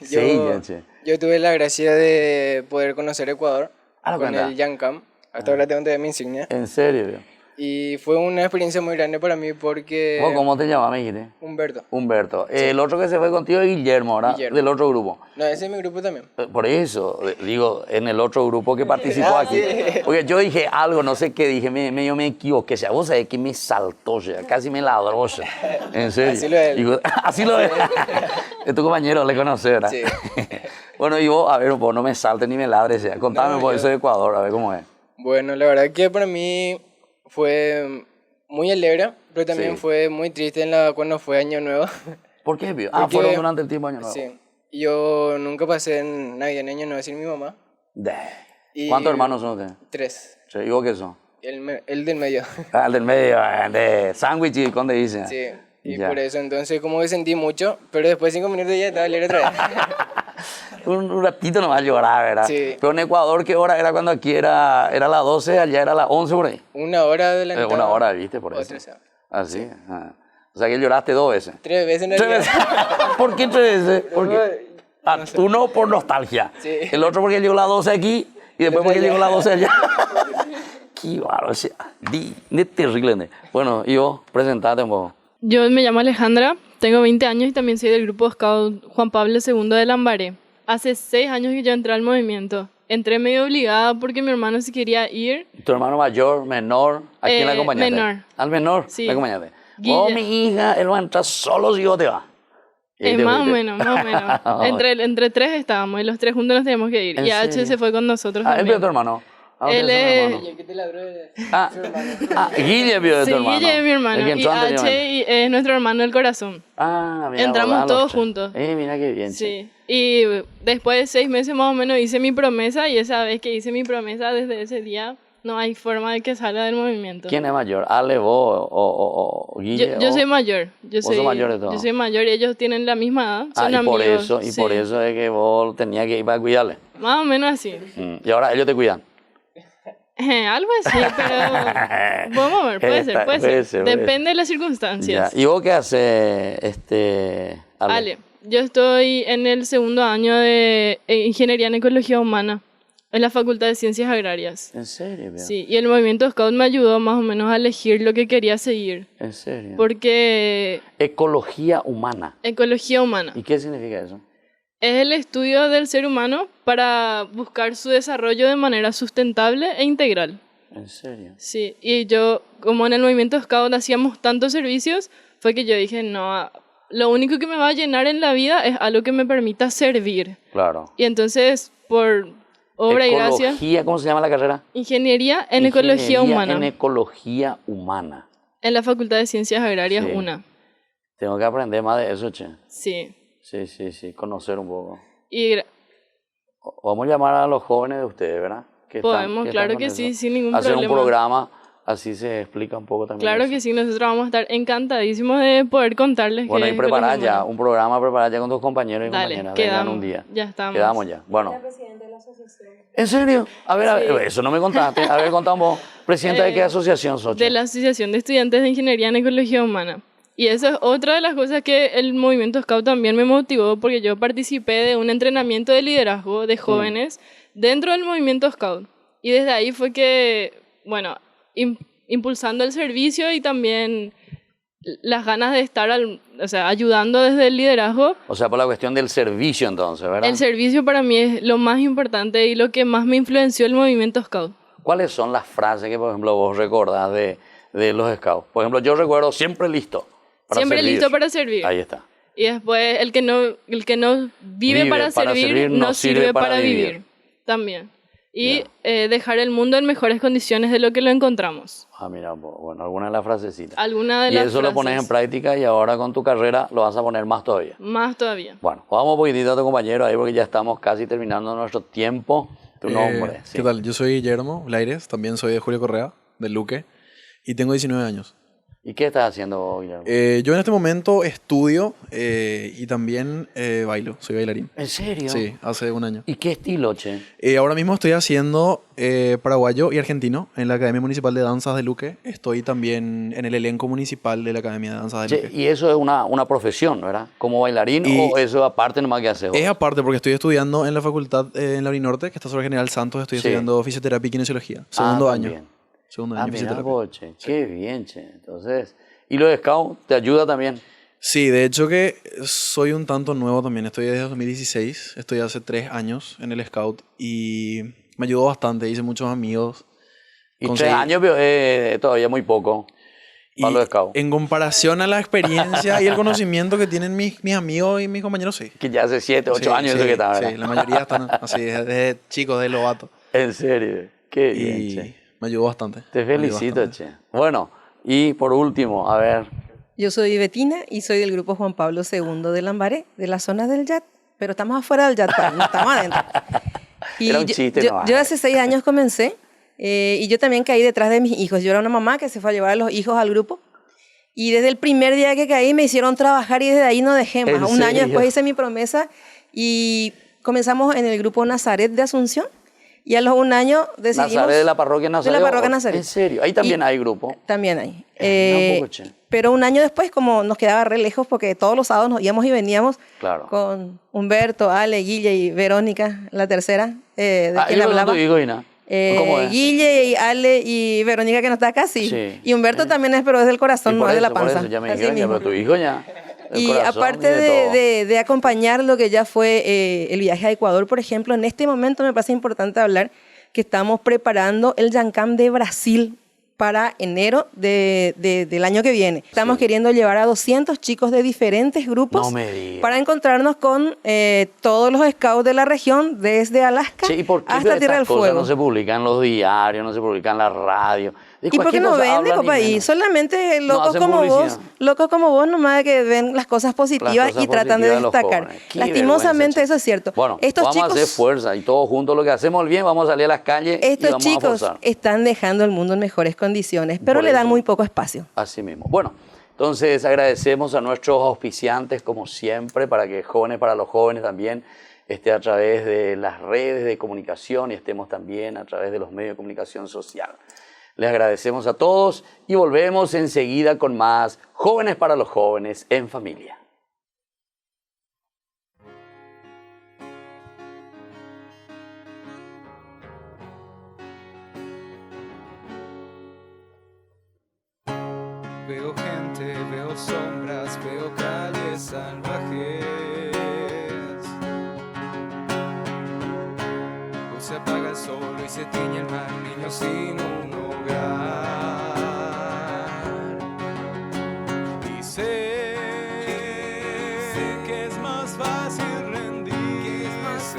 Sí, ya, che. Yo tuve la gracia de poder conocer Ecuador Ah, con cuenta. el Yancam. Hasta ahora tengo todavía mi insignia. En serio, vio. Y fue una experiencia muy grande para mí porque... ¿Vos cómo te llamas, me dijiste? Humberto. Humberto. El otro que se fue contigo es Guillermo, ¿verdad? Guillermo. Del otro grupo. No, ese es mi grupo también. Por eso, digo, en el otro grupo que participó aquí. Porque yo dije algo, no sé qué dije, yo me equivoqué. O sea, vos sabés que me saltó, ya, casi me ladró. Ya. En serio. Así lo es. Digo, así lo es. Es tu compañero, le conoces, ¿verdad? Sí. Bueno, y vos, a ver, vos no me saltes ni me ladres. Ya. Contame No, por yo- eso de Ecuador, a ver cómo es. Bueno, la verdad que para mí fue muy alegre, pero también Sí. fue muy triste cuando fue Año Nuevo. ¿Por qué, vio? Porque- Fueron durante el tiempo año nuevo. Sí. Yo nunca pasé en Navidad ni Año Nuevo sin mi mamá. Y- ¿Cuántos hermanos son ustedes? 3. Sí, ¿y vos qué son? El del medio. Ah, el del medio, de sándwich y con dice. Sí. Y Ya. por eso entonces como que sentí mucho, pero después 5 minutos ya estaba alegre otra vez. Un ratito nomás llorar, ¿verdad? Sí. Pero en Ecuador, ¿qué hora era cuando aquí era las 12, allá era las 11 por ahí? 1 hora adelantada. Una hora, ¿viste? Por o eso. 3 horas. Ah, sí. Ah. O sea que lloraste 2 veces. 3 veces en ¿Tres realidad. veces? ¿Por qué 3 veces? ¿Por qué? Ah, uno por nostalgia. Sí. El otro porque llegó las 12 aquí y después porque llegó las 12 allá. Qué bárbaro, o sea, de terrible. ¿No? Bueno, y vos, presentate un poco. Yo me llamo Alejandra, tengo 20 años y también soy del grupo Scout Juan Pablo II de Lambaré. Hace 6 años que yo entré al movimiento. Entré medio obligada porque mi hermano se quería ir. ¿Tu hermano mayor, menor? ¿A quién le acompañaste? menor. ¿Al menor? Sí. ¿Le acompañaste? Guille. Oh, mi hija, él va a entrar solo si vos te vas. Y ahí te Más o fuiste. menos, más o menos. Entre 3 estábamos y los 3 juntos nos teníamos que ir. ¿En Y H serio? se fue con nosotros Ah, él también. vio a tu hermano. ustedes Él son es... hermanos. Y el que te ladró es Ah, Guille vio de Sí, tu hermano. Guille es mi El hermano. que Y entró anteriormente. H es nuestro hermano del corazón. Ah, mira, Entramos vos, todos los tres. juntos. Mira qué bien. che. Sí. Y después de 6 meses más o menos hice mi promesa y esa vez que hice mi promesa, desde ese día no hay forma de que salga del movimiento. ¿Quién es mayor? ¿Ale, vos o Guille? Yo o- soy mayor. Vos sos mayor de todos. Yo soy mayor y ellos tienen la misma edad. Ah, Son y por amigos. eso, Sí. por eso es que vos tenías que ir para cuidarle. Más o menos así. Y ahora ellos te cuidan. Algo así, pero podemos ver, puede ser, puede ser. Depende de las Ya. circunstancias. ¿Y vos qué haces, Ale? Ale, yo estoy en el 2.º año de Ingeniería en Ecología Humana en la Facultad de Ciencias Agrarias. ¿En serio? Veo? Sí, y el movimiento Scout me ayudó más o menos a elegir lo que quería seguir, ¿En serio? porque Ecología humana. ecología humana ¿Y qué significa eso? es el estudio del ser humano para buscar su desarrollo de manera sustentable e integral. ¿En serio? Sí, y yo, como en el movimiento Scout hacíamos tantos servicios, fue que yo dije, no, lo único que me va a llenar en la vida es algo que me permita servir. Claro. Y entonces, por obra y gracia, Ecología, ¿cómo se llama la carrera? Ingeniería en Ecología Humana, En ecología humana. en la Facultad de Ciencias Agrarias Sí. 1. Tengo que aprender más de eso, che. Sí. Sí, conocer un poco. Y Vamos a llamar a los jóvenes de ustedes, ¿verdad? podemos, que claro están que con sí, eso. sin ningún Hacer problema. un programa, así se explica un poco también. Claro eso. que sí, nosotros vamos a estar encantadísimos de poder contarles Bueno, qué y es Ecología preparar ya, Humana. un programa, preparar ya con tus compañeros y Dale, compañeras. Vengan quedamos. un día. Ya estamos. Quedamos ya. Bueno. ¿En serio? A ver, eso no me contaste. A ver, contamos. ¿Presidenta de qué asociación sos? De la Asociación de Estudiantes de Ingeniería en Ecología Humana. Y eso es otra de las cosas que el movimiento Scout también me motivó, porque yo participé de un entrenamiento de liderazgo de jóvenes dentro del movimiento Scout. Y desde ahí fue que, bueno, impulsando el servicio y también las ganas de estar ayudando desde el liderazgo. O sea, por la cuestión del servicio entonces, ¿verdad? El servicio para mí es lo más importante y lo que más me influenció el movimiento Scout. ¿Cuáles son las frases que, por ejemplo, vos recordás de los scouts? Por ejemplo, yo recuerdo siempre listo para Siempre servir. listo para servir. Ahí está. Y después el que no vive para servir no sirve para vivir. También. Y dejar el mundo en mejores condiciones de lo que lo encontramos. Ah, mira, bueno, alguna de las frasecitas. Alguna de Y las eso lo pones en frases. práctica y ahora con tu carrera lo vas a poner más todavía. Más todavía. Bueno, vamos un poquitito a tu compañero ahí porque ya estamos casi terminando nuestro tiempo. Tu nombre. Sí. ¿Qué tal? Yo soy Guillermo Laires, también soy de Julio Correa, del Luque, y tengo 19 años. ¿Y qué estás haciendo vos, Guillermo? Yo en este momento estudio y también bailo, soy bailarín. ¿En serio? Sí, hace un año. ¿Y qué estilo, che? Ahora mismo estoy haciendo paraguayo y argentino en la Academia Municipal de Danzas de Luque. Estoy también en el elenco municipal de la Academia de Danzas de Che, Luque. y eso es una profesión, ¿verdad? ¿Como bailarín Y- o eso aparte nomás que haces vos? Es aparte porque estoy estudiando en la facultad en la Uninorte, que está sobre General Santos, estoy Sí. estudiando fisioterapia y kinesiología. Segundo año. también. Segundo Ah, año de mirá fisioterapia. vos, che. Qué bien, che. Entonces, ¿y lo de Scout te ayuda también? Sí, de hecho que soy un tanto nuevo también. Estoy desde 2016, estoy hace 3 años en el Scout y me ayudó bastante, hice muchos amigos. Y Conseguí- 3 años pero, todavía muy poco Y para los Scout. en comparación a la experiencia y el conocimiento que tienen mis amigos y mis compañeros, sí. Que ya hace 7, 8 Sí, años sí, eso que está, ¿verdad? sí, la mayoría están así, desde chicos, de lobato. En serio. Qué bien, Y che. me ayudó bastante. Te me ayudó felicito, bastante. che. Bueno, y por último, a ver. Yo soy Betina y soy del grupo Juan Pablo II de Lambaré, de la zona del Yat, pero estamos afuera del Yat, no estamos adentro. Y Era un chiste yo, nomás. yo hace 6 años comencé y yo también caí detrás de mis hijos. Yo era una mamá que se fue a llevar a los hijos al grupo y desde el primer día que caí me hicieron trabajar y desde ahí no dejé más. ¿En Un año serio? después hice mi promesa y comenzamos en el grupo Nazaret de Asunción y a los 1 año decidimos... Nazaret de la parroquia Nazaret. De la parroquia ¿o? Nazaret. En serio. Ahí también Y- hay grupo. También hay. Tampoco, che. Pero 1 año después, como nos quedaba re lejos, porque todos los sábados nos íbamos y veníamos Claro. con Humberto, Ale, Guille y Verónica, la tercera, de quien ellos son hablaba. tus hijos, Ina. ¿Cómo es? Guille y Ale y Verónica, que no está acá, sí. Sí. Y Humberto también es, pero es del corazón, Y no por es de la eso, por panza. eso ya me Así dijeron, ya, mismo. pero tu hijo ya. el Y corazón aparte y de todo. de acompañar lo que ya fue el viaje a Ecuador, por ejemplo, en este momento me parece importante hablar que estamos preparando el Yancam de Brasil para enero del año que viene. Estamos queriendo llevar a 200 chicos de diferentes grupos para encontrarnos con todos los scouts de la región, desde Alaska ¿y por qué hasta Tierra del Fuego? No se publican en los diarios, no se publican en la radio. ¿Y por qué no vende, país? Solamente locos como vos nomás que ven las cosas positivas y tratan de destacar. Lastimosamente eso es cierto. Bueno, vamos a hacer fuerza y todos juntos lo que hacemos bien, vamos a salir a las calles y vamos a forzar. Estos chicos están dejando el mundo en mejores condiciones, pero le dan muy poco espacio. Así mismo. Bueno, entonces agradecemos a nuestros auspiciantes como siempre para que Jóvenes para los Jóvenes también esté a través de las redes de comunicación y estemos también a través de los medios de comunicación social. Les agradecemos a todos y volvemos enseguida con más Jóvenes para los Jóvenes en Familia. Veo gente, veo sombras, veo calles salvajes. Hoy se apaga el sol y se tiñe el mar, niños sin un hogar. Y sé que es más fácil rendirse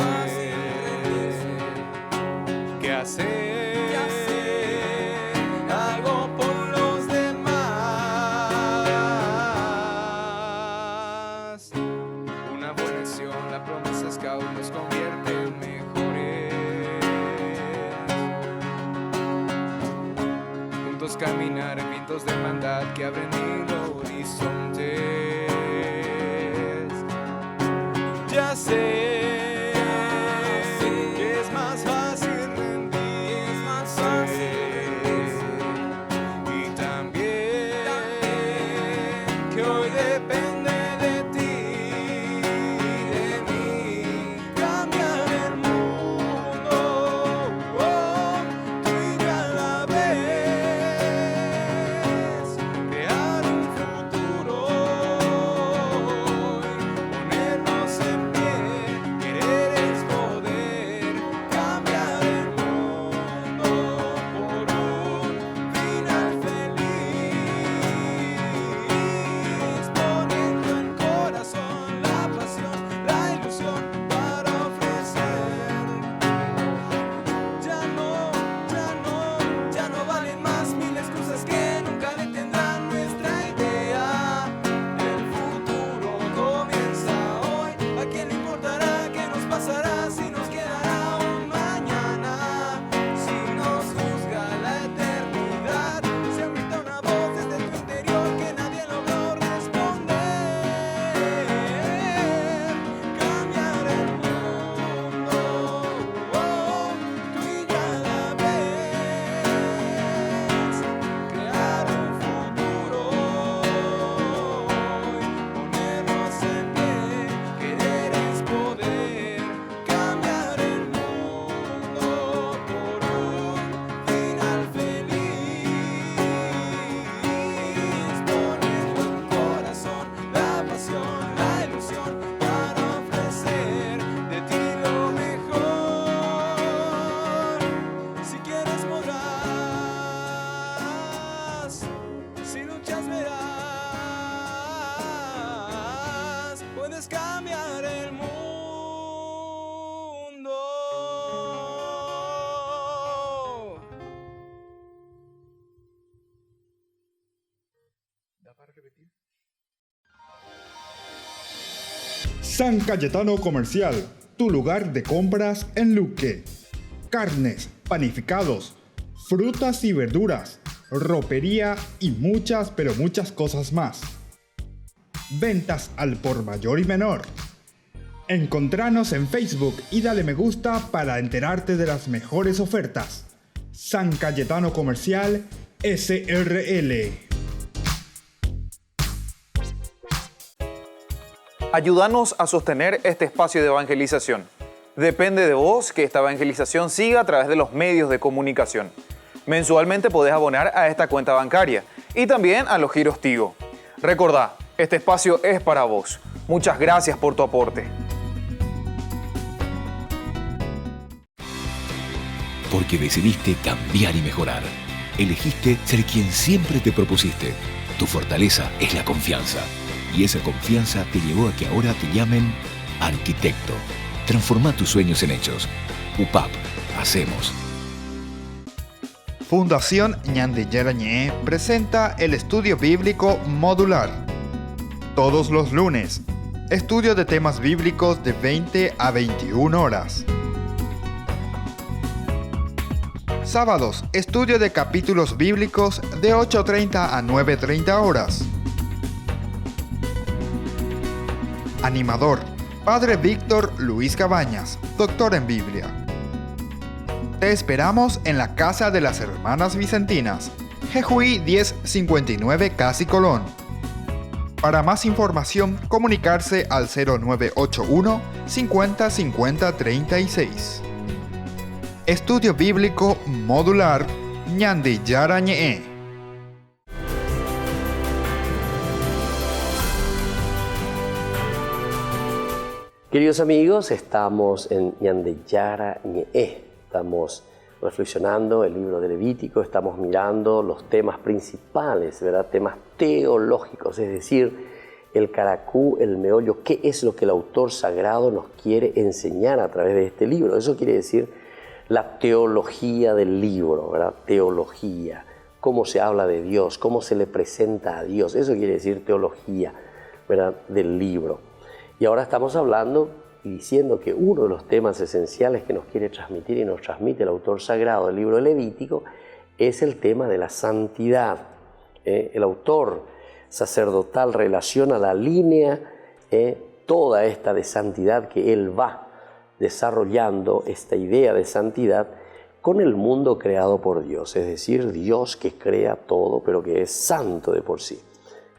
que hacer algo por los demás. Una buena acción, la promesa Scout nos convierte en mejores. Juntos caminar en vientos de hermandad que abren mil horizontes. Ya sé que es más fácil y también que hoy depende de ti y de mí cambiar el mundo, tú y yo a la vez, crear un futuro, ponernos en pie, querer es poder cambiar el mundo por un final feliz, poniendo en corazón la pasión, la ilusión para ofrecer. Ya no valen más mil excusas que nunca detendrán nuestra idea. El futuro comienza hoy. ¿A quién le importará qué nos pasará si nos quedará un mañana? Si nos juzga la eternidad, se grita una voz desde tu interior que nadie logró responder. Cambiar el mundo, tú y yo a la vez, crear un futuro, ponernos en pie, querer es poder, cambiar el mundo por un final feliz, poniendo en corazón la pasión, la ilusión para ofrecer de ti lo mejor. Si quieres podrás, si luchas verás, puedes cambiar el mundo. San Cayetano Comercial, tu lugar de compras en Luque. Carnes, panificados, frutas y verduras, ropería y muchas, pero muchas cosas más. Ventas al por mayor y menor. Encontranos en Facebook y dale me gusta para enterarte de las mejores ofertas. San Cayetano Comercial SRL. Ayúdanos a sostener este espacio de evangelización. Depende de vos que esta evangelización siga a través de los medios de comunicación. Mensualmente podés abonar a esta cuenta bancaria y también a los giros Tigo. Recordá, este espacio es para vos. Muchas gracias por tu aporte. Porque decidiste cambiar y mejorar. Elegiste ser quien siempre te propusiste. Tu fortaleza es la confianza. Y esa confianza te llevó a que ahora te llamen arquitecto. Transforma tus sueños en hechos. UPAP. Hacemos. Fundación Ñande Yarañé presenta el estudio bíblico modular. Todos los lunes, estudio de temas bíblicos de 20 a 21 horas. Sábados, estudio de capítulos bíblicos de 8:30 a 9:30 horas. Animador, Padre Víctor Luis Cabañas, doctor en Biblia. Te esperamos en la Casa de las Hermanas Vicentinas, Jejuí 1059 Casi Colón. Para más información, comunicarse al 0981 50 50 36. Estudio Bíblico Modular Ñande Yarañé. Queridos amigos, estamos en Ñande Yarañé. Estamos reflexionando el libro de Levítico, estamos mirando los temas principales, ¿verdad? Temas teológicos, es decir, el caracú, el meollo, qué es lo que el autor sagrado nos quiere enseñar a través de este libro. Eso quiere decir la teología del libro, ¿verdad? Teología, cómo se habla de Dios, cómo se le presenta a Dios. Eso quiere decir teología, ¿verdad? Del libro. Y ahora estamos hablando y diciendo que uno de los temas esenciales que nos quiere transmitir y nos transmite el autor sagrado del libro de Levítico es el tema de la santidad. El autor sacerdotal relaciona la línea, toda esta de santidad que él va desarrollando, esta idea de santidad, con el mundo creado por Dios, es decir, Dios que crea todo, pero que es santo de por sí,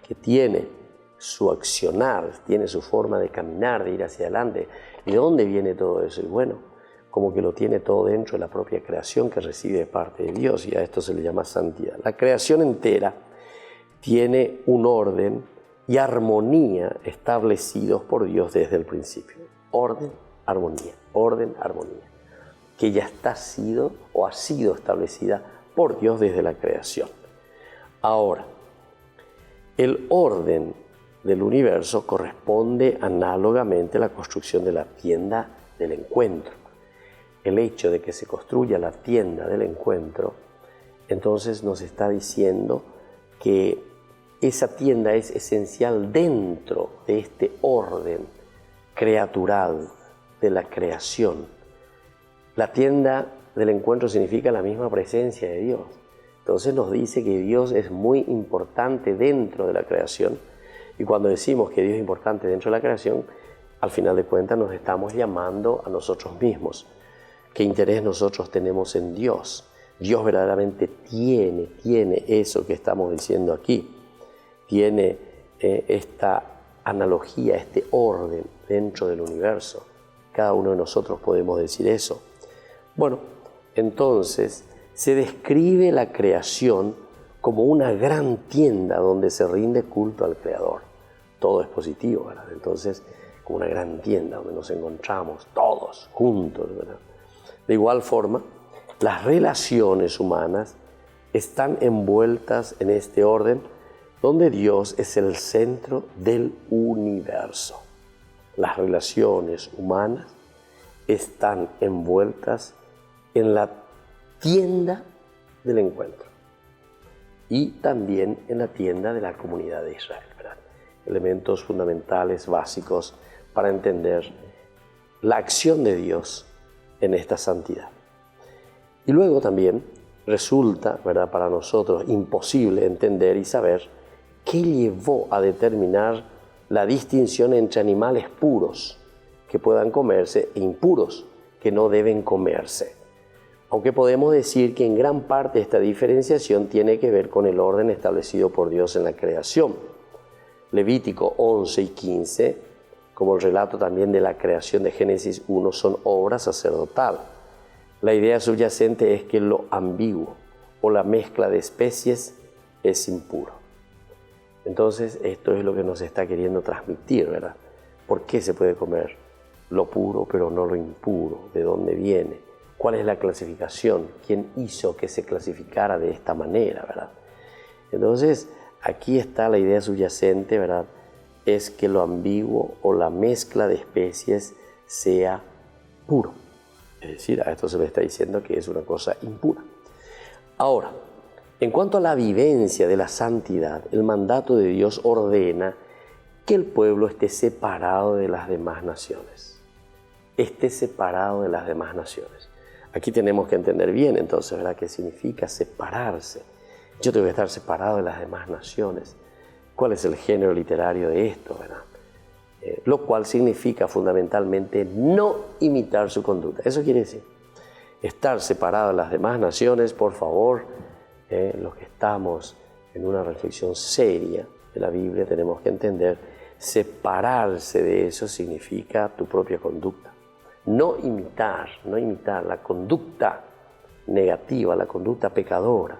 que tiene su accionar, tiene su forma de caminar, de ir hacia adelante. ¿Y de dónde viene todo eso? Y bueno, como que lo tiene todo dentro de la propia creación que recibe de parte de Dios, y a esto se le llama santidad. La creación entera tiene un orden y armonía establecidos por Dios desde el principio. Orden, armonía, que ya ha sido establecida por Dios desde la creación. Ahora, el orden del universo corresponde análogamente a la construcción de la tienda del encuentro. El hecho de que se construya la tienda del encuentro, entonces nos está diciendo que esa tienda es esencial dentro de este orden creatural de la creación. La tienda del encuentro significa la misma presencia de Dios. Entonces nos dice que Dios es muy importante dentro de la creación. Y cuando decimos que Dios es importante dentro de la creación, al final de cuentas nos estamos llamando a nosotros mismos. ¿Qué interés nosotros tenemos en Dios? Dios verdaderamente tiene eso que estamos diciendo aquí. Tiene esta analogía, este orden dentro del universo. Cada uno de nosotros podemos decir eso. Bueno, entonces se describe la creación como una gran tienda donde se rinde culto al Creador. Todo es positivo, ¿verdad? Entonces, como una gran tienda donde nos encontramos todos juntos, ¿verdad? De igual forma, las relaciones humanas están envueltas en este orden donde Dios es el centro del universo. Las relaciones humanas están envueltas en la tienda del encuentro y también en la tienda de la comunidad de Israel, ¿verdad? Elementos fundamentales, básicos para entender la acción de Dios en esta santidad. Y luego también resulta, ¿verdad?, para nosotros imposible entender y saber qué llevó a determinar la distinción entre animales puros que puedan comerse e impuros que no deben comerse. Aunque podemos decir que en gran parte esta diferenciación tiene que ver con el orden establecido por Dios en la creación. Levítico 11 y 15, como el relato también de la creación de Génesis 1, son obra sacerdotal. La idea subyacente es que lo ambiguo o la mezcla de especies es impuro. Entonces, esto es lo que nos está queriendo transmitir, ¿verdad? ¿Por qué se puede comer lo puro pero no lo impuro? ¿De dónde viene? ¿Cuál es la clasificación? ¿Quién hizo que se clasificara de esta manera, verdad? Entonces, aquí está la idea subyacente, ¿verdad? Es que lo ambiguo o la mezcla de especies sea puro. Es decir, a esto se le está diciendo que es una cosa impura. Ahora, en cuanto a la vivencia de la santidad, el mandato de Dios ordena que el pueblo esté separado de las demás naciones. Esté separado de las demás naciones. Aquí tenemos que entender bien, entonces, ¿verdad?, qué significa separarse. Yo tengo que estar separado de las demás naciones. ¿Cuál es el género literario de esto, verdad? Lo cual significa fundamentalmente no imitar su conducta. Eso quiere decir, estar separado de las demás naciones, por favor, los que estamos en una reflexión seria de la Biblia tenemos que entender, separarse de eso significa tu propia conducta. No imitar la conducta negativa, la conducta pecadora,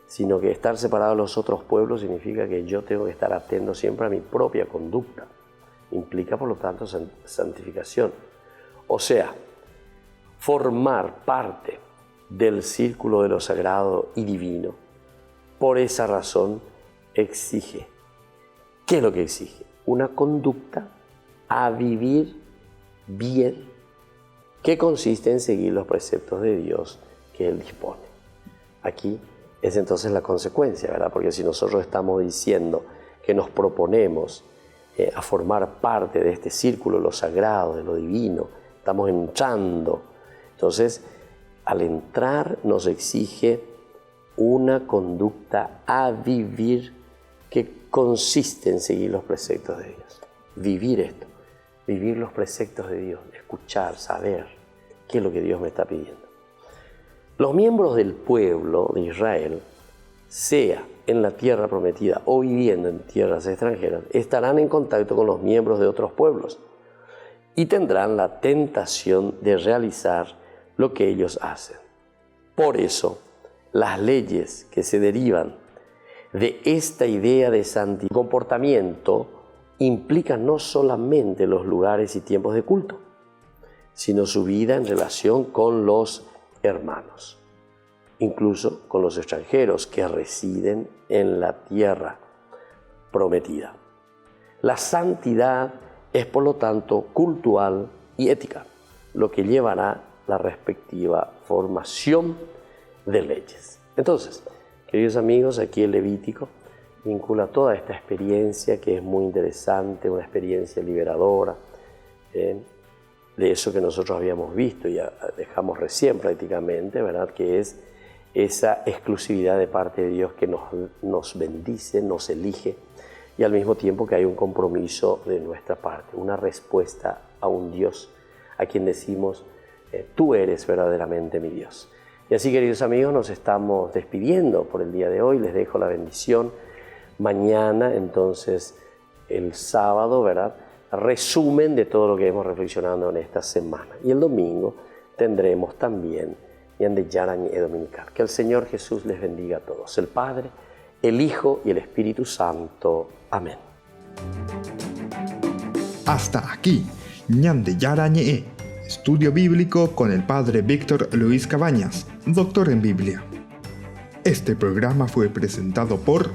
sino que estar separado de los otros pueblos significa que yo tengo que estar atento siempre a mi propia conducta. Implica, por lo tanto, santificación. O sea, formar parte del círculo de lo sagrado y divino. Por esa razón exige. ¿Qué es lo que exige? Una conducta a vivir bien, que consiste en seguir los preceptos de Dios que Él dispone. Aquí es entonces la consecuencia, ¿verdad? Porque si nosotros estamos diciendo que nos proponemos a formar parte de este círculo de lo sagrado, de lo divino, estamos entrando. Entonces, al entrar nos exige una conducta a vivir que consiste en seguir los preceptos de Dios. Vivir esto, vivir los preceptos de Dios, escuchar, saber qué es lo que Dios me está pidiendo. Los miembros del pueblo de Israel, sea en la tierra prometida o viviendo en tierras extranjeras, estarán en contacto con los miembros de otros pueblos y tendrán la tentación de realizar lo que ellos hacen. Por eso, las leyes que se derivan de esta idea de santidad, comportamiento, implican no solamente los lugares y tiempos de culto, sino su vida en relación con los hermanos, incluso con los extranjeros que residen en la tierra prometida. La santidad es, por lo tanto, cultural y ética, lo que llevará la respectiva formación de leyes. Entonces, queridos amigos, aquí el Levítico vincula toda esta experiencia que es muy interesante, una experiencia liberadora, de eso que nosotros habíamos visto y ya dejamos recién prácticamente, ¿verdad?, que es esa exclusividad de parte de Dios que nos bendice, nos elige, y al mismo tiempo que hay un compromiso de nuestra parte, una respuesta a un Dios a quien decimos, tú eres verdaderamente mi Dios. Y así, queridos amigos, nos estamos despidiendo por el día de hoy. Les dejo la bendición. Mañana, entonces, el sábado, ¿verdad?, resumen de todo lo que hemos reflexionado en esta semana. Y el domingo tendremos también Ñande Yarañe Dominical. Que el Señor Jesús les bendiga a todos. El Padre, el Hijo y el Espíritu Santo. Amén. Hasta aquí, Ñande Yarañe, estudio bíblico con el Padre Víctor Luis Cabañas, doctor en Biblia. Este programa fue presentado por